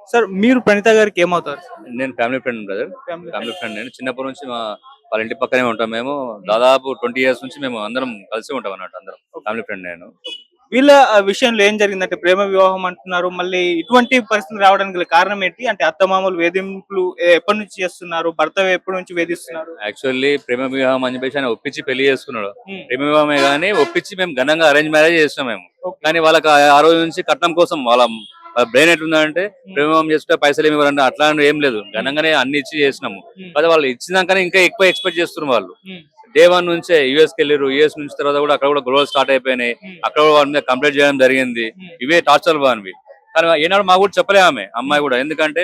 Sir మీరు ప్రణీత గారికి ఏమవుతారు? నేను family friend brother. Family family friend నేను చిన్నప్పటి నుంచి వాళ్ళ ఇంటి పక్కనే ఉంటాం మేము. దాదాపు 20 years నుంచి మేము అందరం కలిసి ఉంటాం అన్నట్టు అందరం. ఫ్యామిలీ ఫ్రెండ్ నేను. వీళ్ళ విషయంలో ఏం జరిగిందంటే ప్రేమ వివాహం అంటున్నారు. మళ్ళీ ఇటువంటి పరిస్థితులు రావడానికి గల కారణం ఏంటి? అంటే అత్తమామలు వేధింపులు ఎప్పటి నుంచి చేస్తున్నారు? భర్త ఎప్పటి నుంచి వేధిస్తున్నారు? యాక్చువల్లీ ప్రేమ వివాహం అని చెప్పేసి ఆయన ఒప్పించి పెళ్లి చేసుకున్నాడు. హ్మ్. ప్రేమ వివాహమే కానీ ఒప్పించి మేము ఘనంగా అరేంజ్ మ్యారేజ్ చేసినాం మేము. ఓకే. కానీ వాళ్ళకి ఆ రోజు నుంచి కట్నం కోసం వాళ్ళ బ్రెయిన్ ఎట్లుందంటే ప్రేమ వివాహం చేసుకుంటే పైసలు ఏమి ఇవ్వాలంటే అట్లాంటి ఏం లేదు, ఘనంగానే అన్ని ఇచ్చి చేసినాము. అదే వాళ్ళు ఇచ్చినాకనే ఇంకా ఎక్కువ ఎక్స్పెక్ట్ చేస్తున్నారు వాళ్ళు. డే 1 నుంచే యుఎస్ కి వెళ్ళారు. యుఎస్ నుంచి తర్వాత కూడా అక్కడ కూడా గొడవలు స్టార్ట్ అయిపోయినాయి. అక్కడ కూడా వాళ్ళ మీద కంప్లైంట్ చేయడం జరిగింది. ఇవే టార్చర్ బానివి. కానీ ఏనాడు మాకు కూడా చెప్పలే ఆమె అమ్మాయి కూడా, ఎందుకంటే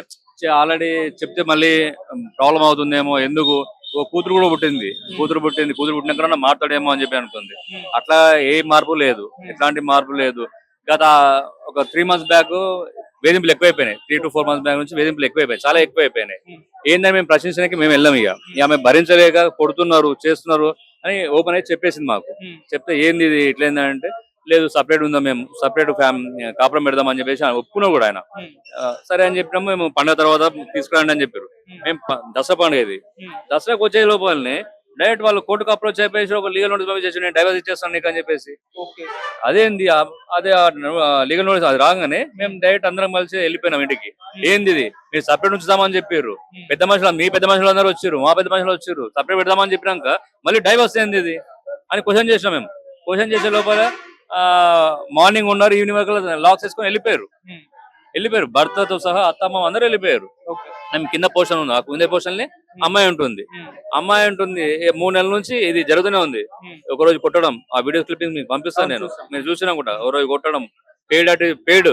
ఆల్రెడీ చెప్తే మళ్ళీ ప్రాబ్లం అవుతుందేమో, ఎందుకు కూతురు కూడా పుట్టింది. కూతురు పుట్టినాక మాట్లాడేమో అని చెప్పి అనుకుంది. అట్లా ఏ మార్పు లేదు, ఎట్లాంటి మార్పు లేదు. గత ఒక 3 months బ్యాక్ వేధింపులు ఎక్కువైపోయినాయి. 3 to 4 months బ్యాక్ నుంచి వేధింపులు ఎక్కువైపోయాయి, చాలా ఎక్కువైపోయినాయి. ఏందని మేము ప్రశ్నించడానికి మేము వెళ్ళాం. ఇక ఆమె భరించలేక కొడుతున్నారు చేస్తున్నారు అని ఓపెన్ అయితే చెప్పేసింది మాకు. చెప్తే ఏంది ఇది ఇట్లేందంటే, లేదు సపరేట్ ఉందాం, మేము సపరేట్ కాపురం పెడదాం అని చెప్పేసి ఒప్పుకున్నాం కూడా ఆయన. సరే అని చెప్పినాము. మేము పండుగ తర్వాత తీసుకురండి అని చెప్పారు. మేము దసరా పండుగ ఇది. దసరాకు వచ్చే లోపలనే డైరెక్ట్ వాళ్ళు కోర్టుకు అప్రోచ్ అయిపోయి ఒక లీగల్ నోటీస్ పంపించేసి నేను డైవర్స్ ఇచ్చేస్తాను నీకు అని చెప్పేసి. అదేంది అదే లీగల్ నోటీస్ అది రాగానే మేము డైరెక్ట్ అందరం కలిసి వెళ్ళిపోయినాం ఇంటికి. ఏంది ఇది మీరు సపరేట్ ఉంచుదామని చెప్పారు. పెద్ద మనుషులు, మీ పెద్ద మనుషులు అందరూ వచ్చారు, మా పెద్ద మనుషులు వచ్చారు, సపరేట్ పెడదామని చెప్పినాక మళ్ళీ డైవర్స్ ఏంది ఇది అని క్వశ్చన్ చేసినాం. మేము క్వశ్చన్ చేసే లోపల మార్నింగ్ ఉన్నారు, ఈవినింగ్ వరకు లాక్స్ వేసుకొని వెళ్ళిపోయారు. భర్తతో సహా అత్తమ్మ అందరూ వెళ్ళిపోయారు. మేము కింద పోర్షన్ ఉంది, ఆ కింద పోర్షన్ అమ్మాయి ఉంటుంది. 3 నెలల నుంచి ఇది జరుగుతూనే ఉంది. ఒక రోజు కొట్టడం, ఆ వీడియో క్లిప్పింగ్ మీకు పంపిస్తాను నేను, మీరు చూసినా కూడా. ఒక రోజు కొట్టడం, పేడ్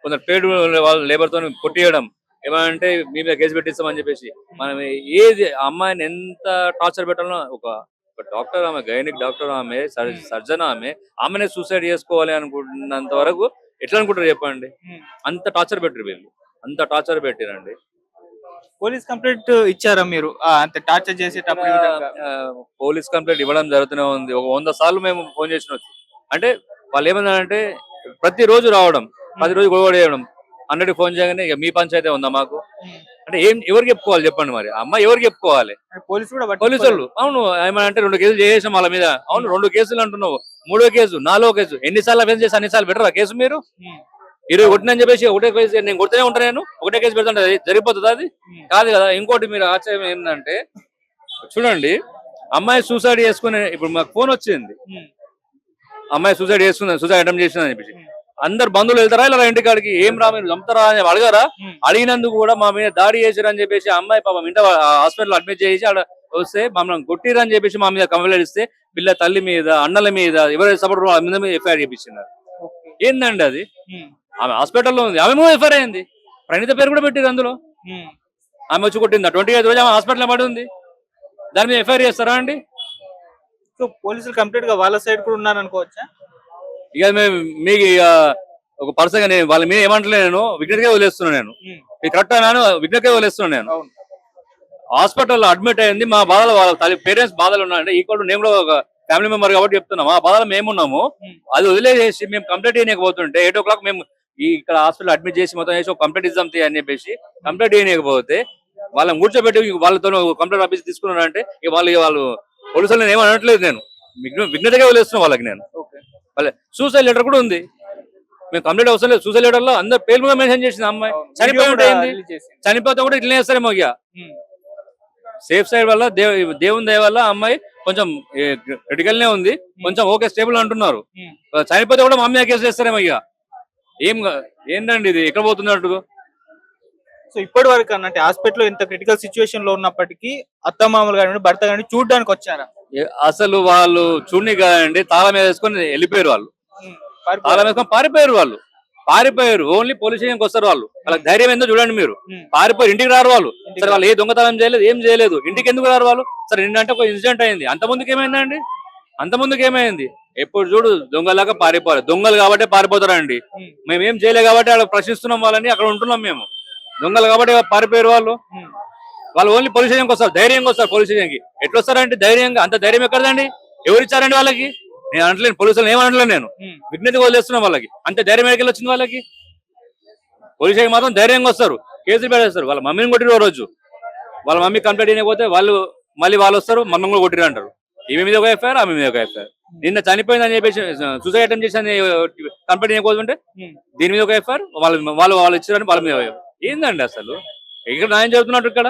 కొందరు పేడ్ వాళ్ళ లేబర్ తో కొట్టియడం, ఏమంటే మీ మీద కేసు పెట్టిస్తామని చెప్పేసి. మనం ఏది అమ్మాయిని ఎంత టార్చర్ పెట్టాలనో, ఒక డాక్టర్ ఆమె, గైనిక్ డాక్టర్ ఆమె, సర్జన్ ఆమెనే సూసైడ్ చేసుకోవాలి అనుకుంటున్నంత వరకు ఎట్లా అనుకుంటారు చెప్పండి? అంత టార్చర్ పెట్టారు వీళ్ళు, అంత టార్చర్ పెట్టారండి. పోలీస్ కంప్లైంట్ ఇచ్చారా మీరు? అంటే టార్చర్ చేసేటప్పుడు పోలీస్ కంప్లైంట్ ఇవ్వడం జరుగుతూనే ఉంది. ఒక 100 సార్లు మేము ఫోన్ చేసినవచ్చు. అంటే వాళ్ళు ఏమన్నారంటే ప్రతిరోజు రావడం, ప్రతిరోజు గొడవ చేయడం, అన్నట్టు ఫోన్ చేయగానే ఇక మీ పంచాయతీ ఉందా మాకు అంటే ఎవరికి చెప్పుకోవాలి చెప్పండి? మరి అమ్మాయి ఎవరికి చెప్పుకోవాలి? పోలీసు వాళ్ళు. అవును, ఏమంటే 2 కేసులు చేసాం వాళ్ళ మీద. అవును, 2 కేసులు అంటున్నావు, 3వ కేసు 4వ కేసు. ఎన్నిసార్లు అఫెన్స్ చేసి అన్నిసార్లు పెట్టరా కేసు మీరు? 20 కొట్టినని చెప్పేసి ఒకటే కేసు నేను కొడుతూనే ఉంటాను, నేను ఒకటే కేసు పెడుతుంటే జరిగిపోతుంది? అది కాదు కదా. ఇంకోటి మీరు ఆశ్చర్యం ఏంటంటే, చూడండి, అమ్మాయి సూసైడ్ చేసుకునే, ఇప్పుడు మాకు ఫోన్ వచ్చింది, అమ్మాయి సూసైడ్ అటెంప్ట్ చేసిందని చెప్పేసి. అందరు బంధువులు వెళ్తారా ఇలా ఇంటికాడికి? ఏం రా మీరు చంపుతారా అని అడగారా? అడిగినందుకు కూడా మా మీద దాడి చేశారని చెప్పేసి అమ్మాయి పాపం ఇంట హాస్పిటల్ అడ్మిట్ చేసి అక్కడ వస్తే మమ్మల్ని కొట్టిరని చెప్పేసి మా మీద కంప్లైంట్ ఇస్తే, పిల్ల తల్లి మీద, అన్నల మీద ఎవరైతే సపోర్ట్ వాళ్ళ మీద ఎఫ్ఐఆర్ చేపించినారు. ఏందండి అది? ఆమె హాస్పిటల్లో ఉంది, ఆమె మీద ఎఫ్ఐఆర్ అయింది. ప్రణీత పేరు కూడా పెట్టారు అందులో. ఆమె వచ్చి కొట్టిందా? 25 రోజు ఆమె హాస్పిటల్ పడి ఉంది, దాని మీద ఎఫ్ఐఆర్ చేస్తారా అండి? సో పోలీసులు కంప్లీట్ గా వాళ్ళ సైడ్ కూడా ఉన్నారనుకోవచ్చా? ఇక మేము మీకు ఇక ఒక పర్సన్ గా నేను వాళ్ళ మీద ఏమంటలేదు, నేను విజ్ఞతగా వదిలేస్తున్నాను. నేను ఇది కరెక్ట్ అన్నాను, విజ్ఞతగా వదిలేస్తున్నాను. నేను హాస్పిటల్లో అడ్మిట్ అయింది. మా బాధలు వాళ్ళ పేరెంట్స్ బాధలు ఉన్నాయంటే ఈక్వల్ నేను కూడా ఒక ఫ్యామిలీ మెంబర్ కాబట్టి చెప్తున్నాం. మా బాధలు మేమున్నాము, అది వదిలేసి మేము కంప్లైంట్ చేయకపోతుంటే 8 o'clock మేము ఇక్కడ హాస్పిటల్ అడ్మిట్ చేసి మొత్తం చేసి ఒక కంప్లైంట్ ఇద్దాం అని చెప్పేసి కంప్లైంట్ చేయకపోతే వాళ్ళని కూర్చోబెట్టి వాళ్ళతో కంప్లైంట్ ఆఫీస్ తీసుకున్నారు అంటే వాళ్ళు పోలీసులు నేను ఏమనట్లేదు, నేను విజ్ఞతగా వదిలేస్తున్నాను వాళ్ళకి. నేను సూసైడ్ లెటర్ కూడా ఉంది, మేము కంప్లైంట్ అవసరం లేదు. సూసైడ్ లెటర్ లో అందరు పేరు కూడా మెన్షన్ చేసింది. అమ్మాయి చనిపోతే కూడా ఇట్లనే చేస్తారేమో. ఇక సేఫ్ సైడ్ వల్ల దేవుని దయ వల్ల అమ్మాయి కొంచెం క్రిటికల్ నే ఉంది, కొంచెం ఓకే స్టేబుల్ అంటున్నారు. చనిపోతే కూడా మా అమ్మాయి కేసు చేస్తారేమో. ఇక ఏంటండి ఇది ఎక్కడ పోతున్నట్టు? సో ఇప్పటి వరకు అంటే హాస్పిటల్ ఇంత క్రిటికల్ సిచ్యువేషన్ లో ఉన్నప్పటికీ అత్తమామలు కానీ భర్త కానీ చూడడానికి వచ్చారా? అసలు వాళ్ళు చూడని కాదండి, తాళం వేసుకొని వెళ్ళిపోయారు. వాళ్ళు తాళం వేసుకొని పారిపోయారు. ఓన్లీ పోలీస్ స్టేషన్కి వస్తారు వాళ్ళు. వాళ్ళకి ధైర్యం ఏందో చూడండి మీరు. పారిపోయారు, ఇంటికి రారు వాళ్ళు. సరే వాళ్ళు ఏ దొంగతనం చేయలేదు, ఏం చేయలేదు, ఇంటికి ఎందుకు రారు వాళ్ళు? సరే నిన్నంటే ఒక ఇన్సిడెంట్ అయింది, అంత ముందుకు ఏమైంది? ఎప్పుడు చూడు దొంగలాగా పారిపోవాలి. దొంగలు కాబట్టి పారిపోతారండి. మేమేం చేయలేదు కాబట్టి అక్కడ ప్రశ్నిస్తున్నాం వాళ్ళని, అక్కడ ఉంటున్నాం మేము. దొంగలు కాబట్టి పారిపోయారు వాళ్ళు. ఓన్లీ పోలీస్ స్టేషన్కి వస్తారు, ధైర్యంగా వస్తారు. పోలీస్ స్టేషన్కి ఎట్లా వస్తారంటే ధైర్యంగా? అంత ధైర్యం ఎక్కడదండి? ఎవరు ఇచ్చారండి వాళ్ళకి? నేను అనట్లేను, పోలీసులు ఏమనట్లేదు, నేను విజ్ఞతగా వదిలేస్తున్నాం వాళ్ళకి. అంత ధైర్యం ఎక్కడికి వచ్చింది వాళ్ళకి? పోలీస్ స్టేషన్ మాత్రం ధైర్యంగా వస్తారు. కేసులు పెట్టేస్తారు. వాళ్ళ మమ్మీని కొట్టిరు రోజు, వాళ్ళ మమ్మీ కంప్లైంట్ అయిపోతే వాళ్ళు వస్తారు, మమ్మల్ని కూడా కొట్టిరు అంటారు. ఈమె మీద ఒక ఎఫ్ఐఆర్, ఆమె మీద ఒక ఎఫ్ఐఆర్. నిన్న చనిపోయిందని చెప్పేసి సూసైడ్ అటెంప్ట్ చేసి కంప్లైంట్ చేయకపోతుంటే దీని మీద ఒక ఎఫ్ఐఆర్, వాళ్ళు ఇచ్చారని వాళ్ళ మీద ఏందండి అసలు ఇక్కడ న్యాయం చెబుతున్నట్టు ఇక్కడ.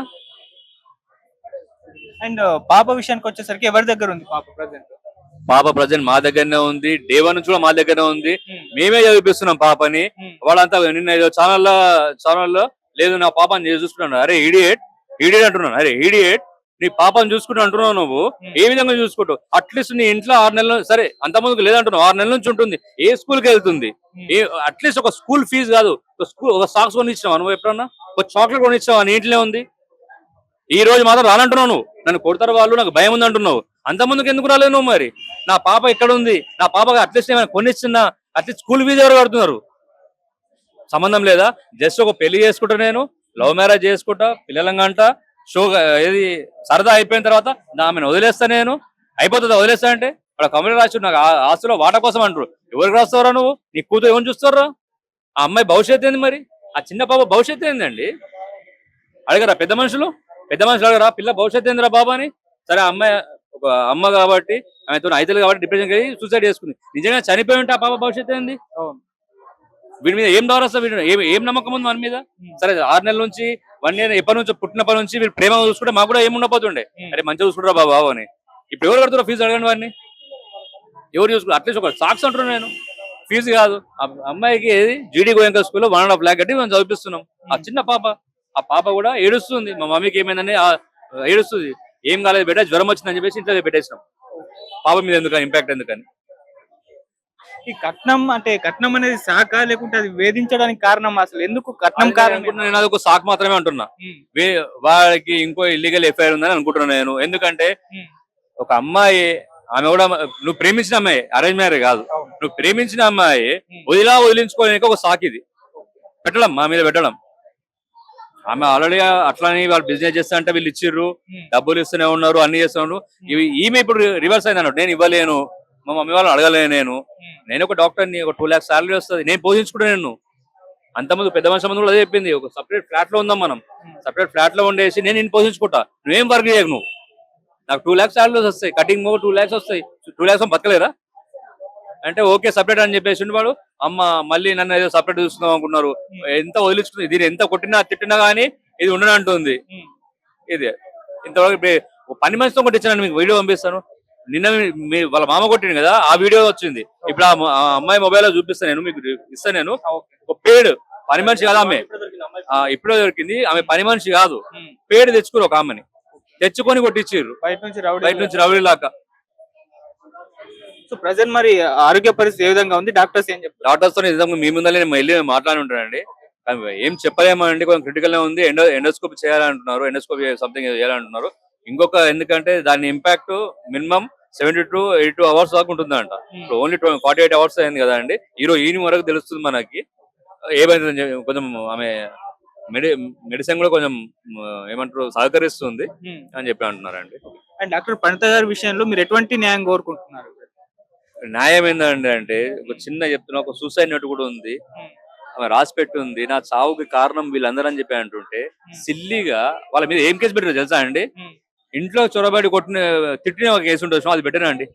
అండ్ పాప విషయానికి వచ్చేసరికి ఎవరి దగ్గర ఉంది పాప ప్రజెంట్ మా దగ్గరనే ఉంది, డే 1 నుంచి కూడా మా దగ్గరనే ఉంది. మేమే చదివిపిస్తున్నాం పాపని. వాళ్ళంతా నిన్న ఏదో ఛానల్లో లేదు నా పాపని చూసుకున్నాను. అరే ఇడియట్ అంటున్నాను. అరే ఇడియట్, నీ పాపని చూసుకుంటూ అంటున్నావు నువ్వు, ఏ విధంగా చూసుకుంటావు? అట్లీస్ట్ నీ ఇంట్లో 6 నెలలు, సరే అంత ముందుకు లేదంటున్నావు, 6 నెలల నుంచి ఉంటుంది. ఏ స్కూల్కి వెళ్తుంది? అట్లీస్ట్ ఒక స్కూల్ ఫీజు కాదు, ఒక సాక్స్ కొనిచ్చినావా నువ్వు ఎప్పుడన్నా? ఒక చాక్లెట్ కొనిచ్చావా? నీ ఇంట్లో ఉంది. ఈ రోజు మాత్రం రానంటున్నావు నువ్వు, నన్ను కొడతారు వాళ్ళు, నాకు భయం ఉంది అంటున్నావు. అంత ముందుకు ఎందుకు రాలేదు నువ్వు? మరి నా పాప ఎక్కడ ఉంది? నా పాపకి అట్లీస్ట్ ఏమైనా కొనిచ్చినా, అట్లీస్ట్ స్కూల్ ఫీజు ఎవరు కడుతున్నారు? సంబంధం లేదా? జస్ట్ ఒక పెళ్లి చేసుకుంటా, నేను లవ్ మ్యారేజ్ చేసుకుంటా, పిల్లలంగంట షో ఏది సరదా అయిపోయిన తర్వాత ఆమెను వదిలేస్తా, నేను అయిపోతుందా వదిలేస్తా అంటే? అక్కడ కమిటీ రాసి నాకు ఆస్తులో వాటా కోసం అంటారు. ఎవరికి రాస్తారా నువ్వు? నీ కూతురు ఏమని చూస్తారా? ఆ అమ్మాయి భవిష్యత్తు ఏంది? మరి ఆ చిన్న పాప భవిష్యత్తు ఏందండి? అడగరా పెద్ద మనుషులు అడగరా పిల్ల భవిష్యత్తు ఏందిరా బాబా అని? సరే అమ్మాయి ఒక అమ్మ కాబట్టి, ఆమెతో ఐదులు కాబట్టి డిప్రెషన్ కలిగి సూసైడ్ చేసుకుంది. నిజంగా చనిపోయి ఉంటే ఆ పాప భవిష్యత్తు ఏంది? వీడి మీద ఏం దౌరస్తా, ఏం నమ్మకం ఉంది మన మీద? సరే 6 నెలల నుంచి 1 ఇయర్ ఎప్పటి నుంచి పుట్టినప్పటి నుంచి వీళ్ళు ప్రేమ చూసుకుంటే మాకు కూడా ఏముండపోతుండే. అరే మంచిగా చూసుకుంటారా బాబు అని. ఇప్పుడు ఎవరు కడుతున్నారు ఫీజు? అడగండి వాడిని, ఎవరు చూసుకుంటారు? అట్లీస్ట్ ఒక సాక్స్ అంటున్నాను నేను, ఫీజు కాదు. అమ్మాయికి ఏది జీడీ గోయంక స్కూల్లో 1.5 lakh కట్టి మేము చదివిస్తున్నాం. ఆ చిన్న పాప, ఆ పాప కూడా ఏడుస్తుంది, మా మమ్మీకి ఏమైందని ఏడుస్తుంది. ఏం కాలేదు బిడ్డ, జ్వరం వచ్చిందని చెప్పేసి ఇంట్లో పెట్టేసినాం. పాప మీద ఎందుకని ఇంపాక్ట్ ఎందుకని? ఈ కట్నం అంటే కట్నం అనేది శాఖ లేకుంటే అది వేధించడానికి కారణం? అసలు ఎందుకు కట్నం కారణం? నేను అదొక సాకు మాత్రమే అంటున్నా. వాడికి ఇంకో ఇల్లీగల్ ఎఫ్ఐఆర్ ఉందని అనుకుంటున్నాను నేను. ఎందుకంటే ఒక అమ్మాయి, ఆమె కూడా నువ్వు ప్రేమించిన అమ్మాయి, అరేంజ్ మ్యారేజ్ కాదు, నువ్వు ప్రేమించిన అమ్మాయి వదిలించుకోలేక ఒక సాకు ఇది పెట్టడం, మా మీద పెట్టడం. ఆమె ఆల్రెడీ అట్లానే వాళ్ళు బిజినెస్ చేస్తా అంటే వీళ్ళు ఇచ్చిర్రు, డబ్బులు ఇస్తూనే ఉన్నారు, అన్ని చేస్తున్నారు. ఈమె ఇప్పుడు రివర్స్ అయింది అన్నట్టు. నేను ఇవ్వలేను, మా మమ్మీ వాళ్ళని అడగలేను, నేను ఒక డాక్టర్ని, ఒక 2 lakhs శాలరీ వస్తుంది, నేను పోషించుకుంటాను. నేను అంతమంది పెద్ద మనిషి ముందు కూడా అదే చెప్పింది. ఒక సపరేట్ ఫ్లాట్ లో ఉందాం మనం, సపరేట్ ఫ్లాట్ లో ఉండేసి నేను పోషించుకుంటా, నువ్వేం వర్క్ చేయకు, నువ్వు నాకు 2 lakhs శాలరీస్ వస్తాయి, కటింగ్ 2 lakhs వస్తాయి, 2 lakhs బతకలేదా అంటే ఓకే సపరేట్ అని చెప్పేసి వాడు. అమ్మ మళ్ళీ నన్ను ఏదో సపరేట్ చూస్తున్నాం అనుకున్నారు. ఎంత వదిలించుకుంది, దీన్ని ఎంత కొట్టినా తిట్టినా గానీ ఇది ఉండనంటుంది. ఇది ఇంతవరకు పని మనిషితో కొట్టించాను, మీకు వీడియో పంపిస్తాను. నిన్న వాళ్ళ మామ కొట్టింది కదా, ఆ వీడియో వచ్చింది. ఇప్పుడు ఆ అమ్మాయి మొబైల్ లో చూపిస్తాను, నేను మీకు ఇస్తాను. నేను ఒక పేడ్ పని మనిషి కాదు ఆమె, ఇప్పుడే దొరికింది. ఆమె పని మనిషి కాదు, పేడ్ తెచ్చుకుని ఒక ఆమెని తెచ్చుకొని కొట్టించారు బయట నుంచి రౌడీ లాగా. సో ప్రజెంట్ మరి ఆరోగ్య పరిస్థితి ఏ విధంగా ఉంది? డాక్టర్స్ ఏం చెప్తారు? డాక్టర్స్ తో నిజంగా మీ ముందర నేను వెళ్ళి మాట్లాడి ఉంటానండి. ఏం చెప్పలేమండి, కొంచెం క్రిటికల్ గా ఉంది. ఎండోస్కోపీ చేయాలంటున్నారు, ఎండోస్కోపీ సంథింగ్ చేయాలంటున్నారు. ఇంకొక ఎందుకంటే దాని ఇంపాక్ట్ మినిమం 70 to 82 hours దాకా ఉంటుందంట. ఇప్పుడు ఓన్లీ 48 hours అయింది కదా అండి. ఈవినింగ్ వరకు తెలుస్తుంది మనకి ఏమైంది. కొంచెం ఆమె మెడిసిన్ కూడా కొంచెం ఏమంటారు సహకరిస్తుంది అని చెప్పి అంటున్నారండి. అండ్ డాక్టర్ ప్రణీత గారి విషయంలో మీరు ఎటువంటి న్యాయం కోరుకుంటున్నారు? న్యాయం ఏంటంటే అంటే ఒక చిన్న చెప్తున్నా, ఒక సూసైడ్ నోట్ కూడా ఉంది, ఆమె రాసి పెట్టి ఉంది. నా చావుకి కారణం వీళ్ళందరూ అని చెప్పి అంటుంటే సిల్లీగా వాళ్ళ మీద ఏం కేసు పెట్టారు తెలుసా అండి? ఇంట్లో చొరబడి తిట్టిన ఒక కేసు ఉంటుంది, అది పెట్టినా అండి.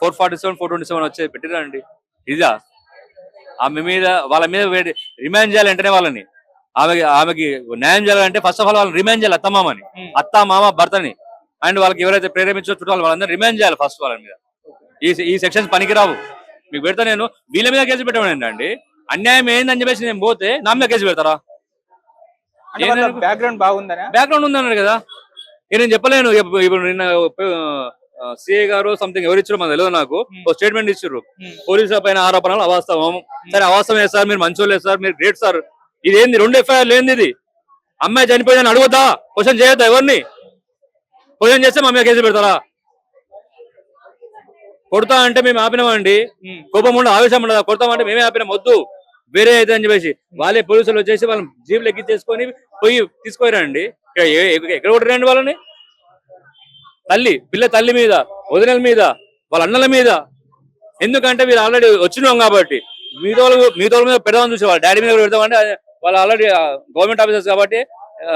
447, 427 వచ్చేది పెట్టినా అండి. ఇదా ఆమె మీద, వాళ్ళ మీద రిమాండ్ చేయాలి వెంటనే వాళ్ళని. ఆమెకి న్యాయం చేయాలంటే ఫస్ట్ ఆఫ్ ఆల్ వాళ్ళని రిమాండ్ చేయాలి, అత్తమామని, అత్త మామ భర్తని. అండ్ వాళ్ళకి ఎవరైతే ప్రేరేపించో చుట్టాలు వాళ్ళందరూ రిమాండ్ చేయాలి ఫస్ట్ వాళ్ళ మీద. ఈ సెక్షన్స్ పనికిరావు. మీకు పెడతా నేను, వీళ్ళ మీద కేసు పెట్టమనండి అండి. అన్యాయం ఏందని చెప్పేసి నేను పోతే నా మీద కేసు పెడతారా? బ్యాక్గ్రౌండ్ బాగుందనా? బ్యాక్గ్రౌండ్ ఉందన్నాడు కదా, నేను చెప్పలేను. ఇప్పుడు నిన్న సిఐ గారు సంథింగ్ ఎవరు ఇచ్చారు మన తెలియదు, నాకు ఒక స్టేట్మెంట్ ఇచ్చారు, పోలీసుల పైన ఆరోపణలు అవాస్తవం. సరే అవాస్తవం సార్, మీరు మంచోళ్ళే సార్, మీరు గ్రేట్ సార్. ఇదేంది 2 FIR లేనిది? ఇది అమ్మాయి చనిపోయిందని అడుగుతా, క్వశ్చన్ చేయొద్దా? ఎవరిని క్వశ్చన్ చేస్తే మా మీద కేసు పెడతారా? కొడతా అంటే మేము ఆపినామండి, కోపం ఉండదు, ఆవేశం ఉండదు. కొడతామంటే మేమే ఆపినాం, వద్దు వేరే అయితే అని చెప్పేసి వాళ్ళే పోలీసులు వచ్చేసి వాళ్ళని జీపులు ఎక్కించేసుకొని పోయి తీసుకుపోయారండి. ఎక్కడ కొట్టిరండి వాళ్ళని? తల్లి మీద, వదినల మీద, వాళ్ళ అన్నల మీద. ఎందుకంటే వీళ్ళు ఆల్రెడీ వచ్చినాం కాబట్టి. మీతో మీద పెడదామని చూసే వాళ్ళ డాడీ మీద పెడదామంటే వాళ్ళు ఆల్రెడీ గవర్నమెంట్ ఆఫీసర్స్ కాబట్టి ఆ,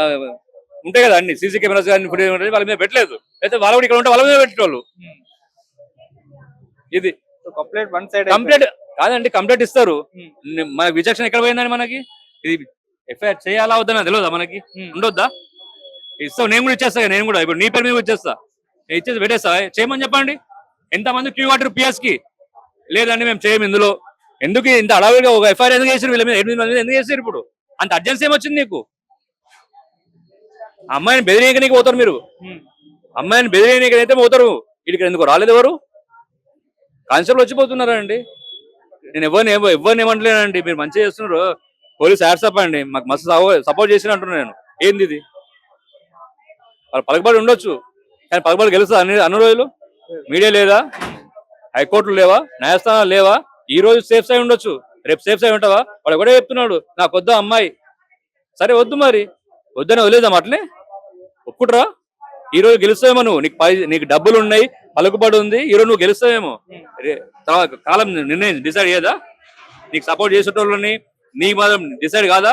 ఉంటాయి కదా అన్ని సీసీ కెమెరాస్ కానీ వాళ్ళ మీద పెట్టలేదు. అయితే వాళ్ళు కూడా ఇక్కడ ఉంటే వాళ్ళ మీద పెట్టేటోళ్ళు. ఇది కంప్లీట్ వన్ సైడ్ కంప్లైంట్ కాదండి, కంప్లైంట్ ఇస్తారు. మన విచక్షణ ఎక్కడ పోయిందని మనకి ఇది ఎఫ్ఐఆర్ చేయాలా వద్దని తెలియదా మనకి? ఉండొద్దా? ఇస్తావు, నేను కూడా ఇచ్చేస్తా. నేను కూడా ఇప్పుడు నీ పేరు మీద ఇచ్చేస్తా, ఇచ్చేసి పెట్టేస్తా. చేయమని చెప్పండి. ఎంతమంది క్యూ కట్టారు పిఎస్ కి? లేదండి మేము చేయము ఇందులో. ఎందుకు ఇంత అడవిగా ఒక ఎఫ్ఐఆర్ ఎందుకు చేసారు? వీళ్ళ మీద 8 మంది మీద ఎందుకు చేశారు? ఇప్పుడు అంత అర్జెన్సీ ఏమొచ్చింది నీకు? అమ్మాయిని బెదిరియనీకి పోతారు మీరు. అమ్మాయిని బెదిరియనీకి అయితే పోతారు. వీడికి ఎందుకు రాలేదు? ఎవరు కానిస్టేబుల్ వచ్చిపోతున్నారండి. నేను ఎవరిని ఏమంటలేనండి, మీరు మంచిగా చేస్తున్నారు. పోలీస్ హ్యాట్సప్ అండి, మాకు మస్తు సపోర్ట్ చేసిన అంటున్నాను నేను. ఏంది ఇది? వాళ్ళు పలకబడి ఉండొచ్చు కానీ పలకబడి గెలుస్తా అన్ని రోజులు? మీడియా లేదా? హైకోర్టులు లేవా? న్యాయస్థానాలు లేవా? ఈ రోజు సేఫ్ సైడ్ ఉండొచ్చు, రేపు సేఫ్ సైడ్ ఉంటావా? వాడు కూడా చెప్తున్నాడు నాకు వద్దా అమ్మాయి. సరే వద్దు, మరి వద్దని వదిలేదాం అట్లే. ఒప్పుకుంటారా? ఈ రోజు గెలుస్తావేమో నువ్వు, నీకు డబ్బులు ఉన్నాయి, పలుకుబడి ఉంది, ఈ రోజు నువ్వు గెలుస్తావేమో. కాలం నిర్ణయం డిసైడ్ చేయదా? నీకు సపోర్ట్ చేసేటోళ్ళని నీ మాత్రం డిసైడ్ కాదా?